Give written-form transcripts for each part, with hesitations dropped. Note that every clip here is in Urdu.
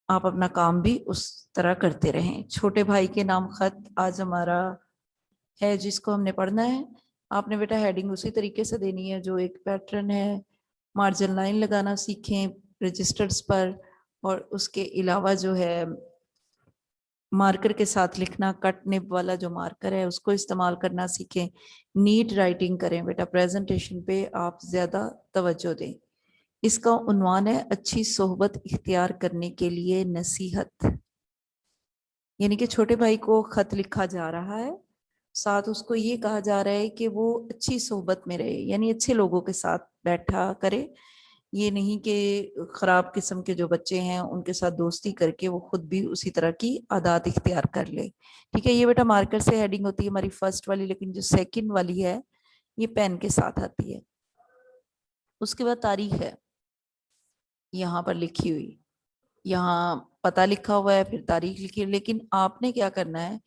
آپ اپنا کام بھی اس طرح کرتے رہیں۔ چھوٹے بھائی کے نام خط آج ہمارا ہے جس کو ہم نے پڑھنا ہے۔ آپ نے بیٹا ہیڈنگ اسی طریقے سے دینی ہے جو ایک پیٹرن ہے، مارجن لائن لگانا سیکھیں رجسٹرز پر، اور اس کے علاوہ جو ہے مارکر کے ساتھ لکھنا، کٹ نب والا جو مارکر ہے اس کو استعمال کرنا سیکھیں، نیٹ رائٹنگ کریں بیٹا، پریزنٹیشن پہ آپ زیادہ توجہ دیں۔ اس کا عنوان ہے اچھی صحبت اختیار کرنے کے لیے نصیحت، یعنی کہ چھوٹے بھائی کو خط لکھا جا رہا ہے، ساتھ اس کو یہ کہا جا رہا ہے کہ وہ اچھی صحبت میں رہے، یعنی اچھے لوگوں کے ساتھ بیٹھا کرے، یہ نہیں کہ خراب قسم کے جو بچے ہیں ان کے ساتھ دوستی کر کے وہ خود بھی اسی طرح کی عادات اختیار کر لے۔ ٹھیک ہے، یہ بیٹا مارکر سے ہیڈنگ ہوتی ہے ہماری فرسٹ والی، لیکن جو سیکنڈ والی ہے یہ پین کے ساتھ آتی ہے۔ اس کے بعد تاریخ ہے یہاں پر لکھی ہوئی، یہاں پتہ لکھا ہوا ہے، پھر تاریخ لکھی ہے، لیکن آپ نے کیا کرنا ہے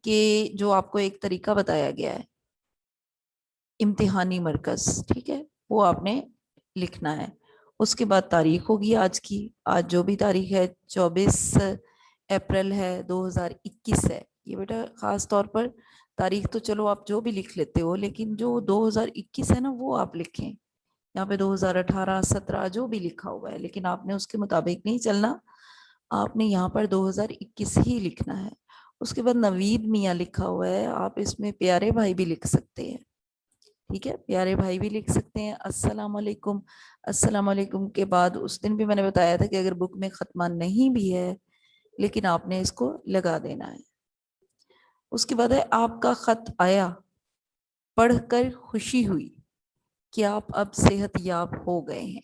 کہ جو آپ کو ایک طریقہ بتایا گیا ہے امتحانی مرکز، ٹھیک ہے، وہ آپ نے لکھنا ہے۔ اس کے بعد تاریخ ہوگی آج کی، آج جو بھی تاریخ ہے 24 اپریل ہے 2021 ہے، یہ بیٹا خاص طور پر تاریخ تو چلو آپ جو بھی لکھ لیتے ہو، لیکن جو 2021 ہے نا وہ آپ لکھیں۔ یہاں پہ 2018 17 جو بھی لکھا ہوا ہے، لیکن آپ نے اس کے مطابق نہیں چلنا، آپ نے یہاں پر 2021 ہی لکھنا ہے۔ اس کے بعد نوید میاں لکھا ہوا ہے، آپ اس میں پیارے بھائی بھی لکھ سکتے ہیں، ٹھیک ہے، پیارے بھائی بھی لکھ سکتے ہیں۔ السلام علیکم، السلام علیکم کے بعد اس دن بھی میں نے بتایا تھا کہ اگر بک میں ختمہ نہیں بھی ہے لیکن آپ نے اس کو لگا دینا ہے۔ اس کے بعد ہے آپ کا خط آیا، پڑھ کر خوشی ہوئی کہ آپ اب صحت یاب ہو گئے ہیں۔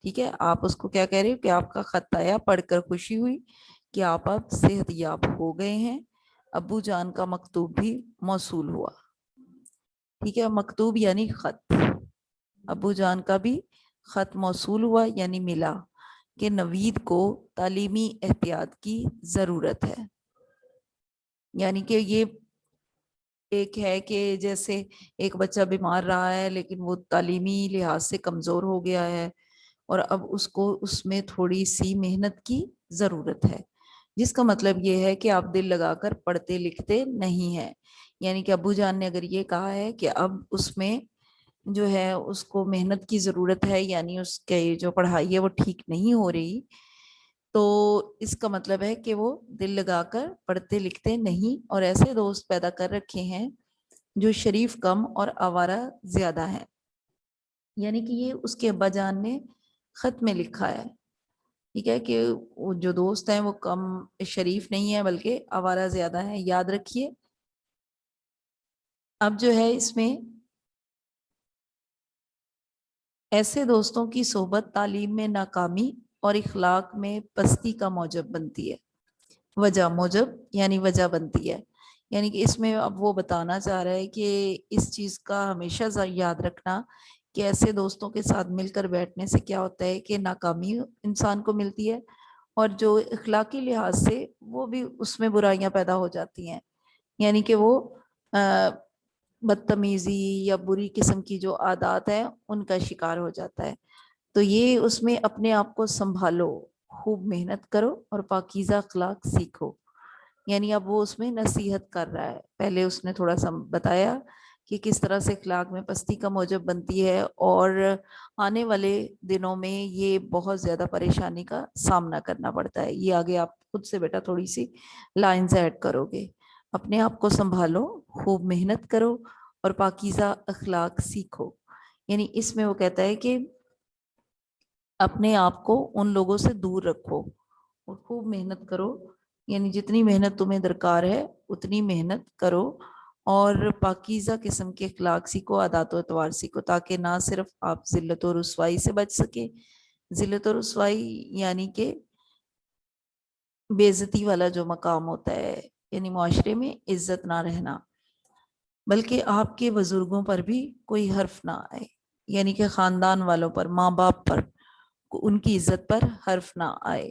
ٹھیک ہے، آپ اس کو کیا کہہ رہے ہو کہ آپ کا خط آیا، پڑھ کر خوشی ہوئی کہ آپ اب صحت یاب ہو گئے ہیں، ابو جان کا مکتوب بھی موصول ہوا۔ ٹھیک ہے، مکتوب یعنی خط، ابو جان کا بھی خط موصول ہوا یعنی ملا کہ نوید کو تعلیمی احتیاط کی ضرورت ہے۔ یعنی کہ یہ ایک ہے کہ جیسے ایک بچہ بیمار رہا ہے لیکن وہ تعلیمی لحاظ سے کمزور ہو گیا ہے اور اب اس کو اس میں تھوڑی سی محنت کی ضرورت ہے، جس کا مطلب یہ ہے کہ آپ دل لگا کر پڑھتے لکھتے نہیں ہیں۔ یعنی کہ ابو جان نے اگر یہ کہا ہے کہ اب اس میں جو ہے اس کو محنت کی ضرورت ہے، یعنی اس کے جو پڑھائی ہے وہ ٹھیک نہیں ہو رہی، تو اس کا مطلب ہے کہ وہ دل لگا کر پڑھتے لکھتے نہیں، اور ایسے دوست پیدا کر رکھے ہیں جو شریف کم اور آوارہ زیادہ ہیں۔ یعنی کہ یہ اس کے ابا جان نے خط میں لکھا ہے، ٹھیک ہے، کہ جو دوست ہیں وہ کم شریف نہیں ہے بلکہ آوارہ زیادہ ہیں، یاد رکھیے۔ اب جو ہے اس میں ایسے دوستوں کی صحبت تعلیم میں ناکامی اور اخلاق میں پستی کا موجب بنتی ہے، وجہ موجب یعنی وجہ بنتی ہے۔ یعنی کہ اس میں اب وہ بتانا چاہ رہا ہے کہ اس چیز کا ہمیشہ یاد رکھنا کہ ایسے دوستوں کے ساتھ مل کر بیٹھنے سے کیا ہوتا ہے کہ ناکامی انسان کو ملتی ہے، اور جو اخلاقی لحاظ سے وہ بھی اس میں برائیاں پیدا ہو جاتی ہیں، یعنی کہ وہ بدتمیزی یا بری قسم کی جو عادات ہیں ان کا شکار ہو جاتا ہے۔ تو یہ اس میں اپنے آپ کو سنبھالو، خوب محنت کرو اور پاکیزہ اخلاق سیکھو۔ یعنی اب وہ اس میں نصیحت کر رہا ہے، پہلے اس نے تھوڑا سا بتایا کہ کس طرح سے اخلاق میں پستی کا موجب بنتی ہے، اور آنے والے دنوں میں یہ بہت زیادہ پریشانی کا سامنا کرنا پڑتا ہے۔ یہ آگے آپ خود سے بیٹا تھوڑی سی لائنز ایڈ کرو گے۔ اپنے آپ کو سنبھالو، خوب محنت کرو اور پاکیزہ اخلاق سیکھو۔ یعنی اس میں وہ کہتا ہے کہ اپنے آپ کو ان لوگوں سے دور رکھو اور خوب محنت کرو، یعنی جتنی محنت تمہیں درکار ہے اتنی محنت کرو، اور پاکیزہ قسم کے اخلاق سیکھو، عادات و اطوار سیکھو، تاکہ نہ صرف آپ ذلت و رسوائی سے بچ سکیں۔ ذلت و رسوائی یعنی کہ بے عزتی والا جو مقام ہوتا ہے، یعنی معاشرے میں عزت نہ رہنا، بلکہ آپ کے بزرگوں پر بھی کوئی حرف نہ آئے، یعنی کہ خاندان والوں پر، ماں باپ پر، ان کی عزت پر حرف نہ آئے،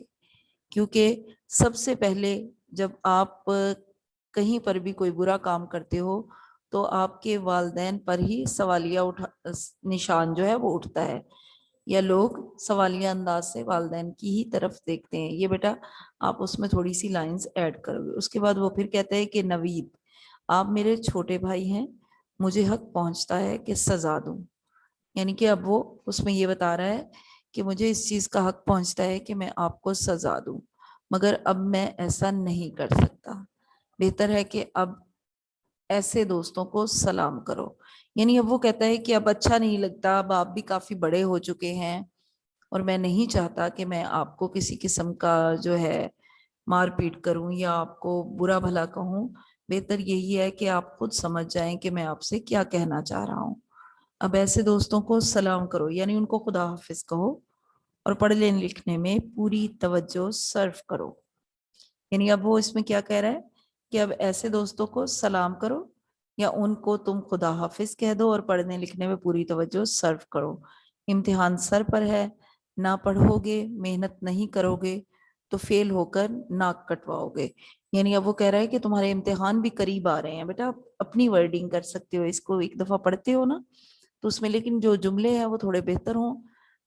کیونکہ سب سے پہلے جب آپ کہیں پر بھی کوئی برا کام کرتے ہو تو آپ کے والدین پر ہی سوالیہ نشان جو ہے وہ اٹھتا ہے۔ یا لوگ سوالیہ انداز سے والدین کی ہی طرف دیکھتے ہیں. یہ بیٹا آپ اس میں تھوڑی سی لائنز ایڈ کرو گے. اس کے بعد وہ پھر کہتے ہیں کہ نوید آپ میرے چھوٹے بھائی ہیں, مجھے حق پہنچتا ہے کہ سزا دوں. یعنی کہ اب وہ اس میں یہ بتا رہا ہے کہ مجھے اس چیز کا حق پہنچتا ہے کہ میں آپ کو سزا دوں, مگر اب میں ایسا نہیں کر سکتا. بہتر ہے کہ اب ایسے دوستوں کو سلام کرو. یعنی اب وہ کہتا ہے کہ اب اچھا نہیں لگتا, اب آپ بھی کافی بڑے ہو چکے ہیں اور میں نہیں چاہتا کہ میں آپ کو کسی قسم کا جو ہے مار پیٹ کروں یا آپ کو برا بھلا کہوں. بہتر یہی ہے کہ آپ خود سمجھ جائیں کہ میں آپ سے کیا کہنا چاہ رہا ہوں. اب ایسے دوستوں کو سلام کرو, یعنی ان کو خدا حافظ کہو اور پڑھنے لکھنے میں پوری توجہ صرف کرو. یعنی اب وہ اس میں کیا کہہ رہا ہے کہ اب ایسے دوستوں کو سلام کرو یا ان کو تم خدا حافظ کہہ دو اور پڑھنے لکھنے میں پوری توجہ صرف کرو. امتحان سر پر ہے, نہ پڑھو گے, محنت نہیں کرو گے تو فیل ہو کر ناک کٹواؤ گے. یعنی اب وہ کہہ رہا ہے کہ تمہارے امتحان بھی قریب آ رہے ہیں. بیٹا آپ اپنی ورڈنگ کر سکتے ہو, اس کو ایک دفعہ پڑھتے ہو نا تو اس میں لیکن جو جملے ہیں وہ تھوڑے بہتر ہوں.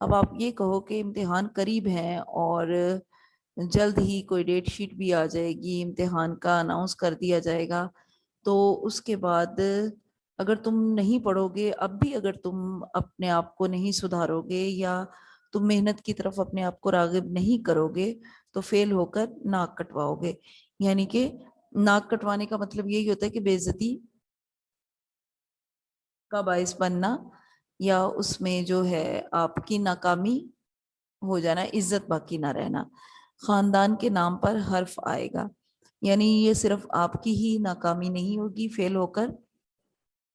اب آپ یہ کہو کہ امتحان قریب ہیں اور جلد ہی کوئی ڈیٹ شیٹ بھی آ جائے گی, امتحان کا اناؤنس کر دیا جائے گا, تو اس کے بعد اگر تم نہیں پڑھو گے, اب بھی اگر تم اپنے آپ کو نہیں سدھارو گے یا تم محنت کی طرف اپنے آپ کو راغب نہیں کرو گے تو فیل ہو کر ناک کٹواؤ گے. یعنی کہ ناک کٹوانے کا مطلب یہی ہوتا ہے کہ بے عزتی کا باعث بننا یا اس میں جو ہے آپ کی ناکامی ہو جانا, عزت باقی نہ رہنا. خاندان کے نام پر حرف آئے گا, یعنی یہ صرف آپ کی ہی ناکامی نہیں ہوگی فیل ہو کر,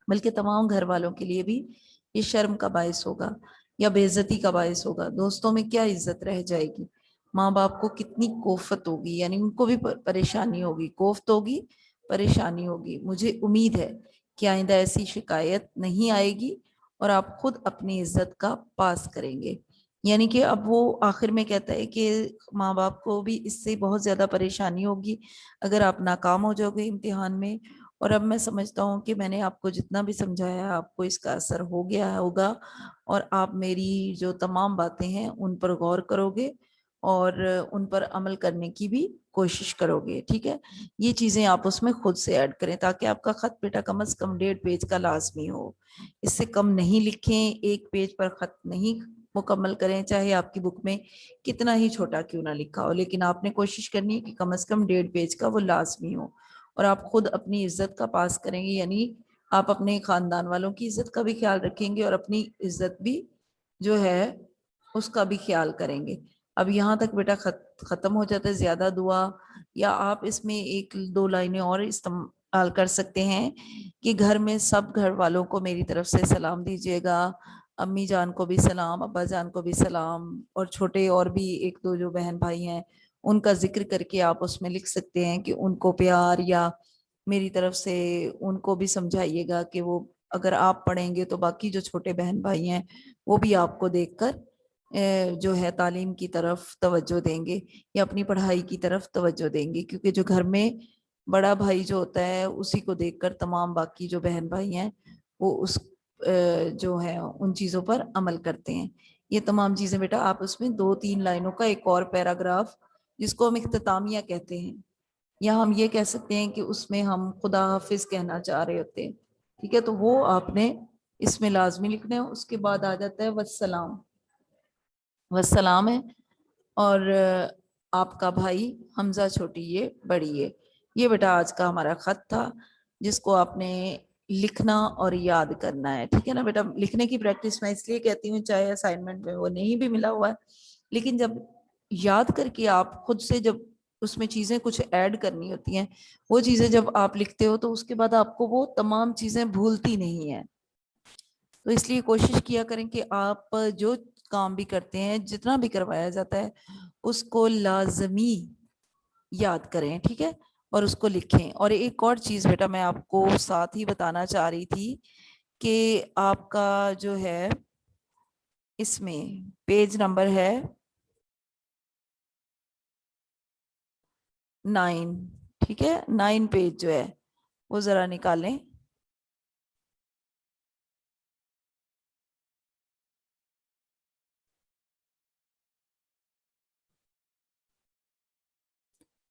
بلکہ تمام گھر والوں کے لیے بھی یہ شرم کا باعث ہوگا یا بے عزتی کا باعث ہوگا. دوستوں میں کیا عزت رہ جائے گی, ماں باپ کو کتنی کوفت ہوگی, یعنی ان کو بھی پریشانی ہوگی, کوفت ہوگی, پریشانی ہوگی. مجھے امید ہے کہ آئندہ ایسی شکایت نہیں آئے گی اور آپ خود اپنی عزت کا پاس کریں گے. یعنی کہ اب وہ آخر میں کہتا ہے کہ ماں باپ کو بھی اس سے بہت زیادہ پریشانی ہوگی اگر آپ ناکام ہو جاؤ گے امتحان میں. اور اب میں سمجھتا ہوں کہ میں نے آپ کو جتنا بھی سمجھایا آپ کو اس کا اثر ہو گیا ہوگا اور آپ میری جو تمام باتیں ہیں ان پر غور کرو گے اور ان پر عمل کرنے کی بھی کوشش کرو گے. ٹھیک ہے, یہ چیزیں آپ اس میں خود سے ایڈ کریں تاکہ آپ کا خط بیٹا کم از کم 1.5 پیج کا لازمی ہو. اس سے کم نہیں لکھیں, 1 پیج پر خط نہیں مکمل کریں, چاہے آپ کی بک میں کتنا ہی چھوٹا کیوں نہ لکھا ہو, لیکن آپ نے کوشش کرنی ہے کہ کم از کم 1.5 پیج کا وہ لازمی ہو. اور آپ خود اپنی عزت کا پاس کریں گے, یعنی آپ اپنے خاندان والوں کی عزت کا بھی خیال رکھیں گے اور اپنی عزت بھی جو ہے اس کا بھی خیال کریں گے. اب یہاں تک بیٹا ختم ہو جاتا ہے. زیادہ دعا یا آپ اس میں 1-2 لائنیں اور استعمال کر سکتے ہیں کہ گھر میں سب گھر والوں کو میری طرف سے سلام دیجیے گا, امی جان کو بھی سلام, ابا جان کو بھی سلام, اور چھوٹے اور بھی 1-2 جو بہن بھائی ہیں ان کا ذکر کر کے آپ اس میں لکھ سکتے ہیں کہ ان کو پیار یا میری طرف سے ان کو بھی سمجھائیے گا کہ وہ اگر آپ پڑھیں گے تو باقی جو چھوٹے بہن بھائی ہیں وہ بھی آپ کو دیکھ کر جو ہے تعلیم کی طرف توجہ دیں گے یا اپنی پڑھائی کی طرف توجہ دیں گے, کیونکہ جو گھر میں بڑا بھائی جو ہوتا ہے اسی کو دیکھ کر تمام باقی جو بہن بھائی ہیں وہ اس جو ہے ان چیزوں پر عمل کرتے ہیں. یہ تمام چیزیں بیٹا آپ اس میں 2-3 لائنوں کا ایک اور پیراگراف جس کو ہم اختتامیہ کہتے ہیں, یا ہم یہ کہہ سکتے ہیں کہ اس میں ہم خدا حافظ کہنا چاہ رہے ہوتے ہیں. ٹھیک ہے, تو وہ آپ نے اس میں لازمی لکھنا ہے. اس کے بعد آ جاتا ہے والسلام. والسلام ہے اور آپ کا بھائی حمزہ چھوٹی یہ بڑی ہے. یہ بیٹا آج کا ہمارا خط تھا جس کو آپ نے لکھنا اور یاد کرنا ہے. ٹھیک ہے نا بیٹا, لکھنے کی پریکٹس میں اس لیے کہتی ہوں چاہے اسائنمنٹ میں وہ نہیں بھی ملا ہوا ہے, لیکن جب یاد کر کے آپ خود سے جب اس میں چیزیں کچھ ایڈ کرنی ہوتی ہیں وہ چیزیں جب آپ لکھتے ہو تو اس کے بعد آپ کو وہ تمام چیزیں بھولتی نہیں ہیں. تو اس لیے کوشش کیا کریں کہ آپ جو کام بھی کرتے ہیں جتنا بھی کروایا جاتا ہے اس کو لازمی یاد کریں. ٹھیک ہے, اور اس کو لکھیں. اور ایک اور چیز بیٹا میں آپ کو ساتھ ہی بتانا چاہ رہی تھی کہ آپ کا جو ہے اس میں پیج نمبر ہے 9. ٹھیک ہے, 9 پیج جو ہے وہ ذرا نکالیں.